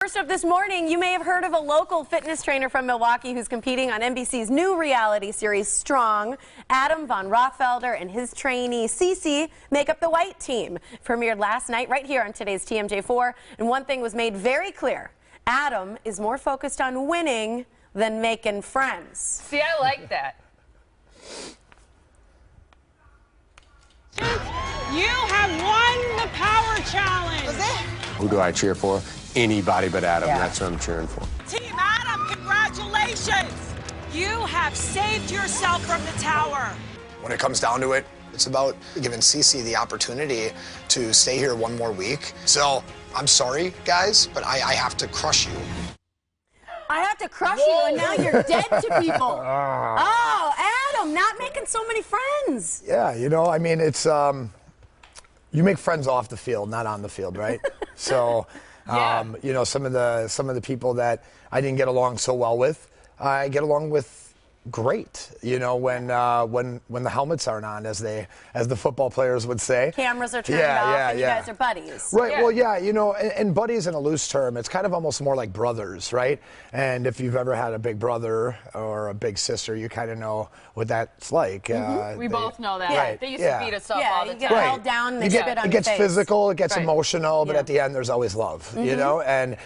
First up this morning, you may have heard of a local fitness trainer from Milwaukee who's competing on NBC's new reality series, Strong. Adam Von Rothfelder and his trainee, Cece, make up the white team. Premiered last night right here on today's TMJ4, and one thing was made very clear. Adam is more focused on winning than making friends. See, I like that. You have won the power challenge. Who do I cheer for? Anybody but Adam. Yeah. That's who I'm cheering for. Team Adam, congratulations. You have saved yourself from the tower. When it comes down to it, it's about giving Cece the opportunity to stay here one more week. So I'm sorry, guys, but I have to crush you. I have to crush you, and now you're dead to people. Oh, Adam, not making so many friends. Yeah, you know, I mean, it's you make friends off the field, not on the field, right? So, you know, some of the people that I didn't get along so well with, I get along with great. You know, when the helmets aren't on, as the football players would say. Cameras are turned off, and you guys are buddies. Right. Yeah. Well, yeah. You know, and buddies in a loose term, it's kind of almost more like brothers, right? And if you've ever had a big brother or a big sister, you kind of know what that's like. We both know that. Right. They used to beat us up all the time. You get held down, and they spit on your face. It gets physical, it gets emotional, but at the end, there's always love. You know, and.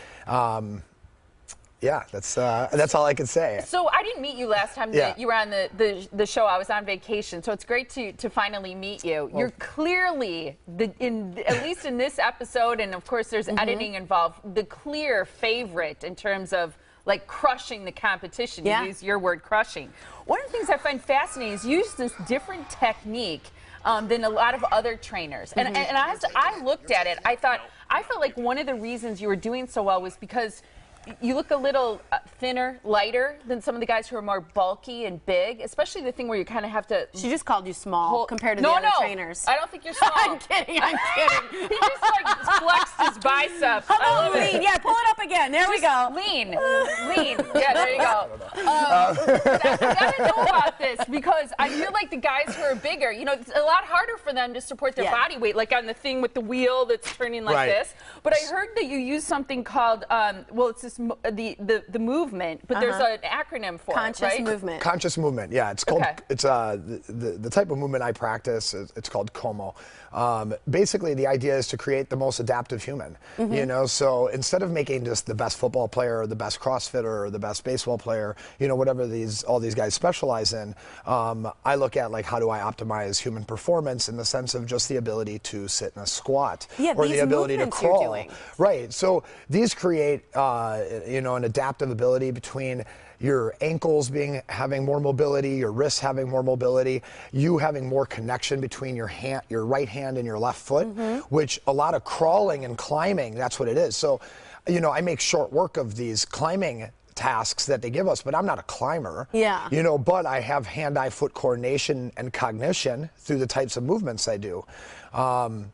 Yeah, that's all I can say. So I didn't meet you last time that you were on the show. I was on vacation, so it's great to finally meet you. Well, you're clearly, at least in this episode, and of course there's editing involved, the clear favorite in terms of like crushing the competition. You use your word, crushing. One of the things I find fascinating is you use this different technique than a lot of other trainers. And as I looked at it, I felt like one of the reasons you were doing so well was because you look a little thinner, lighter than some of the guys who are more bulky and big, especially the thing where you kind of have to... She just called you small compared to the other trainers. I don't think you're small. I'm kidding. He just like flexed his biceps. How about lean? Yeah, pull it up again. There we go. Lean. Yeah, there you go. I gotta know about this because I feel like the guys who are bigger, you know, it's a lot harder for them to support their body weight, like on the thing with the wheel that's turning like this. But I heard that you use something called, well, it's this the movement, but there's an acronym for it, right? Movement. Conscious movement. Yeah, it's called. It's the type of movement I practice. It's called Como. Basically, the idea is to create the most adaptive human. You know, so instead of making just the best football player or the best CrossFitter or the best baseball player, you know, whatever all these guys specialize in, I look at like how do I optimize human performance in the sense of just the ability to sit in a squat or the ability to crawl. Right. So these create you know, an adaptive ability between your ankles having more mobility, your wrists having more mobility, you having more connection between your right hand and your left foot, which a lot of crawling and climbing, that's what it is. So, you know, I make short work of these climbing tasks that they give us, but I'm not a climber. Yeah. You know, but I have hand-eye foot coordination and cognition through the types of movements I do.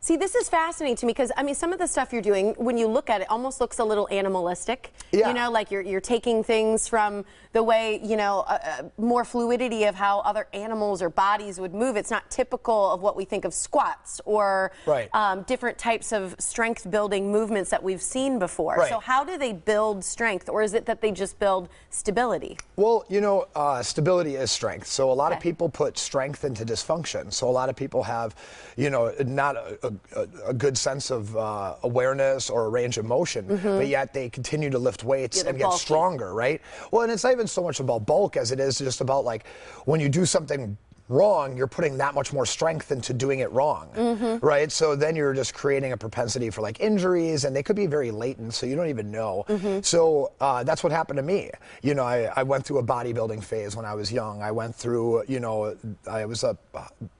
See, this is fascinating to me because, I mean, some of the stuff you're doing, when you look at it, almost looks a little animalistic. Yeah. You know, like you're taking things from the way, you know, more fluidity of how other animals or bodies would move. It's not typical of what we think of squats or different types of strength-building movements that we've seen before. So how do they build strength, or is it that they just build stability? Well, you know, stability is strength. So a lot of people put strength into dysfunction. So a lot of people have, you know, not a good sense of awareness or a range of motion, but yet they continue to lift weights and get stronger, right? Well, and it's not even so much about bulk as it is just about like when you do something wrong, you're putting that much more strength into doing it wrong, right? So then you're just creating a propensity for like injuries, and they could be very latent, so you don't even know. So that's what happened to me. You know, I went through a bodybuilding phase when I was young. I went through, you know, I was a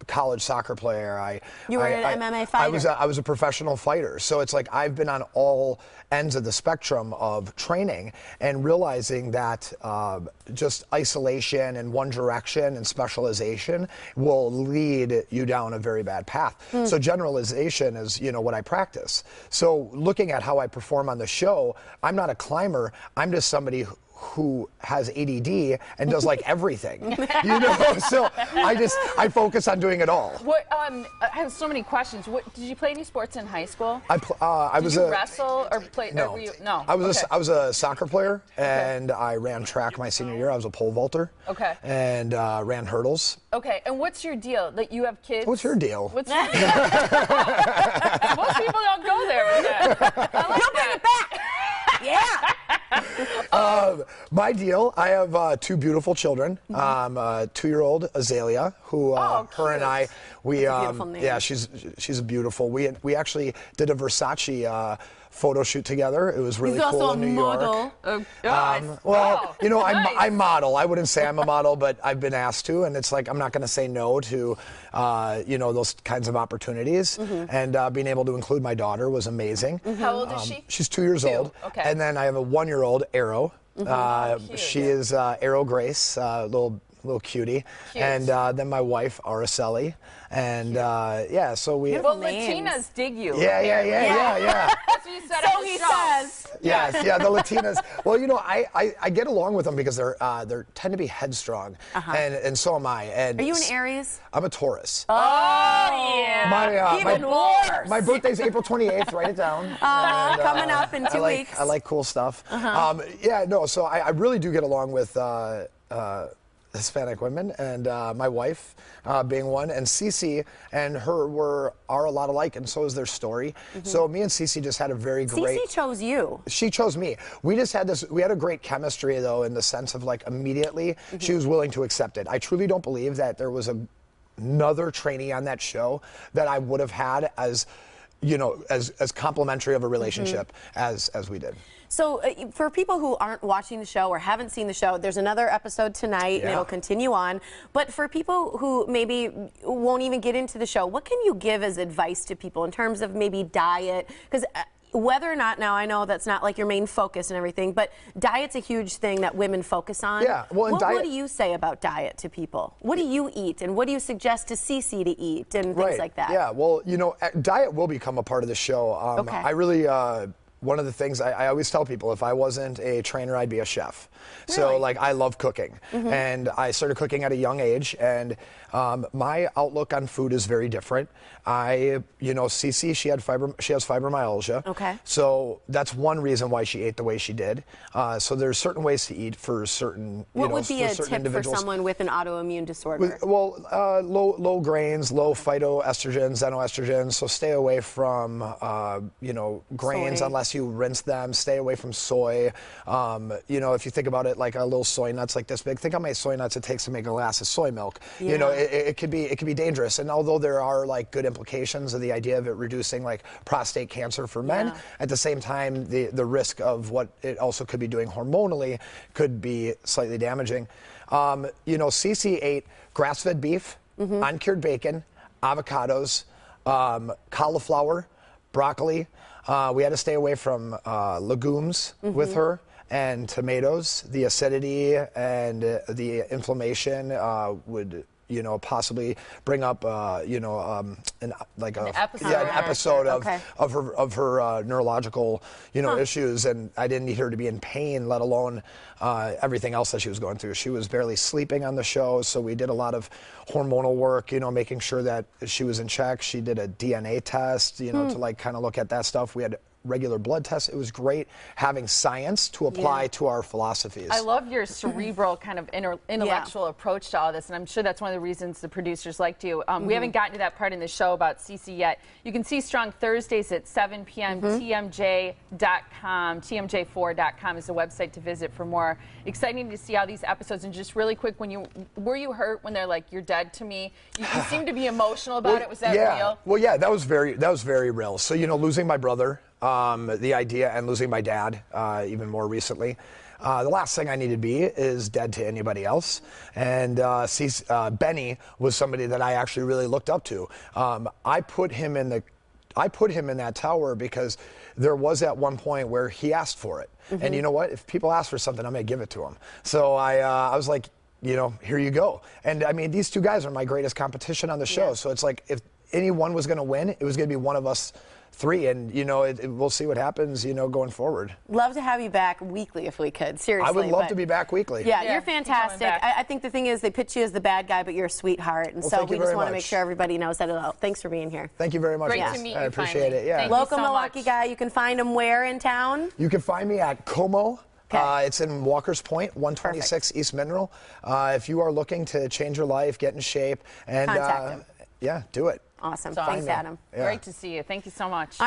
college soccer player. You were an MMA fighter. I was a professional fighter. So it's like I've been on all ends of the spectrum of training and realizing that just isolation in one direction and specialization will lead you down a very bad path. So generalization is, you know, what I practice. So looking at how I perform on the show, I'm not a climber. I'm just somebody who has ADD and does like everything, you know. So I focus on doing it all. What I have so many questions. What did you play any sports in high school? Did you wrestle or play? No, or were you, no. I was a soccer player, and I ran track my senior year. I was a pole vaulter. Okay. And ran hurdles. Okay. And what's your deal? That you have kids? What's your deal? What's your deal? Most people don't go there with that. I like You'll bring it back. Yeah. My deal, I have 2 beautiful children. A 2-year-old Azalea, who her and I, we beautiful name. yeah, she's beautiful. We actually did a Versace photo shoot together. It was really cool in New York. Well, you know, nice. I model. I wouldn't say I'm a model, but I've been asked to, and it's like I'm not going to say no to, you know, those kinds of opportunities. And being able to include my daughter was amazing. How old is she? She's 2 years old. Okay. And then I have a 1-year-old Arrow. She is Arrow Grace, little cutie. Cute. And then my wife Araceli. And yeah, so we. Well, Latinas dig you. Yeah. That's what you said. So he says. Yes, yeah, the Latinas. Well, you know, I get along with them because they tend to be headstrong, and so am I. And Are you an Aries? I'm a Taurus. Oh yeah. Even worse. My birthday's April 28th. Write it down. Coming up in 2 weeks. I like cool stuff. Yeah, no. So I really do get along with Hispanic women, and my wife being one, and Cece and her are a lot alike, and so is their story. So me and Cece just had a very great. Cece chose you. She chose me. We just had this. We had a great chemistry, though, in the sense of like immediately she was willing to accept it. I truly don't believe that there was another trainee on that show that I would have had as, you know, as complimentary of a relationship as we did. So for people who aren't watching the show or haven't seen the show, there's another episode tonight, and it'll continue on. But for people who maybe won't even get into the show, what can you give as advice to people in terms of maybe diet? Because whether or not, now I know that's not like your main focus and everything, but diet's a huge thing that women focus on. Yeah, well, what do you say about diet to people? What do you eat, and what do you suggest to Cece to eat, and things like that? Yeah, well, you know, diet will become a part of the show. I really, one of the things I always tell people, if I wasn't a trainer, I'd be a chef. Really? So, like, I love cooking. And I started cooking at a young age, and my outlook on food is very different. You know, Cece, she has fibromyalgia. Okay. So that's one reason why she ate the way she did. So there's certain ways to eat for certain, what would be a tip for someone with an autoimmune disorder? Low grains, low phytoestrogens, xenoestrogens. So stay away from, you know, grains soy. Unless you rinse them. Stay away from soy. You know, if you think about it, like a little soy nut's like this big. Think how many soy nuts it takes to make a glass of soy milk. You know, it could be dangerous. And although there are like good implications of the idea of it reducing like prostate cancer for men, at the same time the risk of what it also could be doing hormonally could be slightly damaging. You know, Cece ate grass-fed beef, uncured bacon, avocados, cauliflower, broccoli. We had to stay away from legumes with her, and tomatoes. The acidity and the inflammation would, you know, possibly bring up, you know, an episode of her neurological, you know, issues. And I didn't need her to be in pain, let alone everything else that she was going through. She was barely sleeping on the show, so we did a lot of hormonal work, you know, making sure that she was in check. She did a DNA test, you know, to like kind of look at that stuff. We had regular blood tests. It was great having science to apply to our philosophies. I love your cerebral kind of intellectual approach to all this, and I'm sure that's one of the reasons the producers liked you. We haven't gotten to that part in the show about Cece yet. You can see Strong Thursdays at 7 p.m. TMJ.com. TMJ4.com is the website to visit for more. Exciting to see how these episodes. And just really quick, were you hurt when they're like, "You're dead to me"? You seem to be emotional about it. Was that real? Well, yeah, that was very real. So, you know, losing my brother, the idea, and losing my dad even more recently. The last thing I need to be is dead to anybody else. And Benny was somebody that I actually really looked up to. I put him in that tower because there was at one point where he asked for it. And you know what? If people ask for something, I'm going to give it to them. So I was like, you know, here you go. And I mean, these two guys are my greatest competition on the show. So it's like, if anyone was going to win, it was going to be one of us 3, and you know, we'll see what happens, you know, going forward. Love to have you back weekly if we could. Seriously, I would love to be back weekly. Yeah, you're fantastic. I think the thing is they pitch you as the bad guy, but you're a sweetheart, and so we just want to make sure everybody knows that. Thanks for being here. Thank you very much. Great to meet you. I appreciate it. Yeah. Local Milwaukee guy. You can find him where in town? You can find me at Como. It's in Walker's Point, 126 East Mineral. If you are looking to change your life, get in shape, and contact him. Yeah, do it. Awesome. Thanks, Adam. Great to see you. Thank you so much.